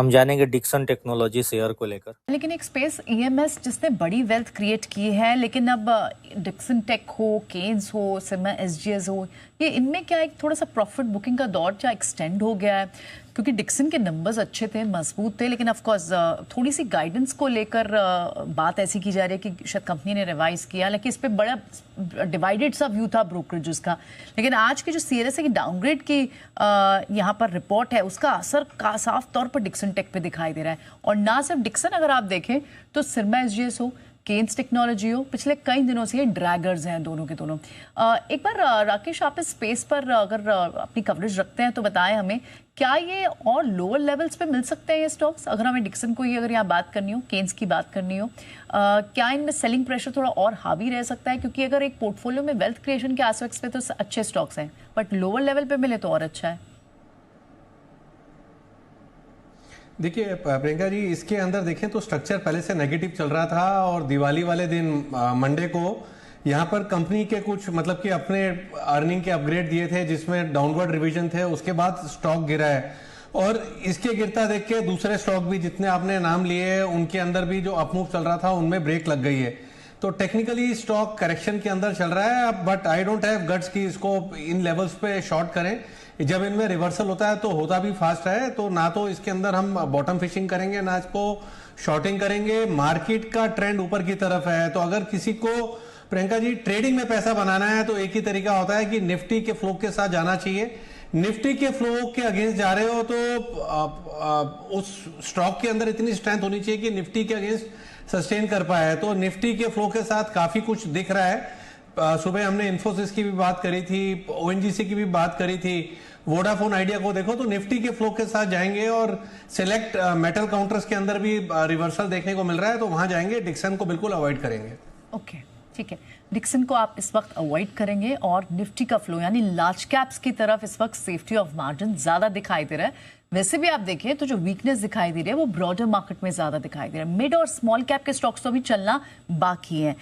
हम जानेंगे Dixon technology share को लेकर। लेकिन एक स्पेस ईएमएस जिसने बड़ी वेल्थ क्रिएट की है, लेकिन अब डिक्सन टेक हो, केन्स हो, सिग्मा एसजीएस हो, ये इनमें क्या एक थोड़ा सा प्रॉफिट बुकिंग का दौर क्या एक्सटेंड हो गया है? क्योंकि डिक्सन के नंबर्स अच्छे थे, मजबूत थे, लेकिन ऑफ कोर्स थोड़ी सी गाइडेंस को लेकर बात ऐसी की जा रही है कि शायद कंपनी ने रिवाइज किया, लेकिन इस पर बड़ा डिवाइडेड सा व्यू था ब्रोकरेजेस का। लेकिन आज की जो सीआरएसए की डाउनग्रेड की यहाँ पर रिपोर्ट है, उसका असर का साफ तौर पर डिक्सन टेक पे दिखाई दे रहा है। और ना सिर्फ डिक्सन, अगर आप देखें तो सिग्मा एसजीएस हो, केन्स टेक्नोलॉजी हो, पिछले कई दिनों से ये ड्रैगर्स हैं दोनों के दोनों। एक बार राकेश, आप इस स्पेस पर अगर अपनी कवरेज रखते हैं तो बताएं हमें, क्या ये और लोअर लेवल्स पे मिल सकते हैं ये स्टॉक्स? अगर हमें डिक्सन को ही अगर यहाँ बात करनी हो, केन्स की बात करनी हो, क्या इनमें सेलिंग प्रेशर थोड़ा और हावी रह सकता है? क्योंकि अगर एक पोर्टफोलियो में वेल्थ क्रिएशन के एस्पेक्ट्स पे तो अच्छे स्टॉक्स हैं, बट लोअर लेवल पे मिले तो और अच्छा है। देखिए प्रियंका जी, इसके अंदर देखें तो स्ट्रक्चर पहले से नेगेटिव चल रहा था और दिवाली वाले दिन मंडे को यहाँ पर कंपनी के कुछ मतलब कि अपने अर्निंग के अपग्रेड दिए थे जिसमें डाउनवर्ड रिवीजन थे, उसके बाद स्टॉक गिरा है। और इसके गिरता देख के दूसरे स्टॉक भी जितने आपने नाम लिए उनके अंदर भी जो अपमूव चल रहा था उनमें ब्रेक लग गई है। तो टेक्निकली स्टॉक करेक्शन के अंदर चल रहा है, but I don't have guts कि इसको इन लेवल्स पे शॉर्ट करें। जब इनमें रिवर्सल होता है तो होता भी फास्ट है, तो ना तो इसके अंदर हम बॉटम फिशिंग करेंगे ना इसको शॉर्टिंग करेंगे। मार्केट का ट्रेंड ऊपर की तरफ है, तो अगर किसी को प्रियंका जी ट्रेडिंग में पैसा बनाना है तो एक ही तरीका होता है कि निफ्टी के फ्लो के साथ जाना चाहिए। निफ्टी के फ्लो के अगेंस्ट जा रहे हो तो उस स्टॉक के अंदर इतनी स्ट्रेंथ होनी चाहिए कि निफ्टी के अगेंस्ट सस्टेन कर पाए। तो निफ्टी के फ्लो के साथ काफी कुछ दिख रहा है। सुबह हमने इन्फोसिस की भी बात करी थी, ओएनजीसी की भी बात करी थी, वोडाफोन आइडिया को देखो तो निफ्टी के फ्लो के साथ जाएंगे और सिलेक्ट मेटल काउंटर्स के अंदर भी रिवर्सल देखने को मिल रहा है, तो वहां जाएंगे। डिक्सन को बिल्कुल अवॉइड करेंगे। ओके, ठीक है, डिक्सन को आप इस वक्त अवॉइड करेंगे और निफ्टी का फ्लो यानी लार्ज कैप्स की तरफ इस वक्त सेफ्टी ऑफ मार्जिन ज्यादा दिखाई दे रहा है। वैसे भी आप देखें तो जो वीकनेस दिखाई दे रही है वो ब्रॉडर मार्केट में ज्यादा दिखाई दे रहा है। मिड और स्मॉल कैप के स्टॉक्स तो अभी चलना बाकी है।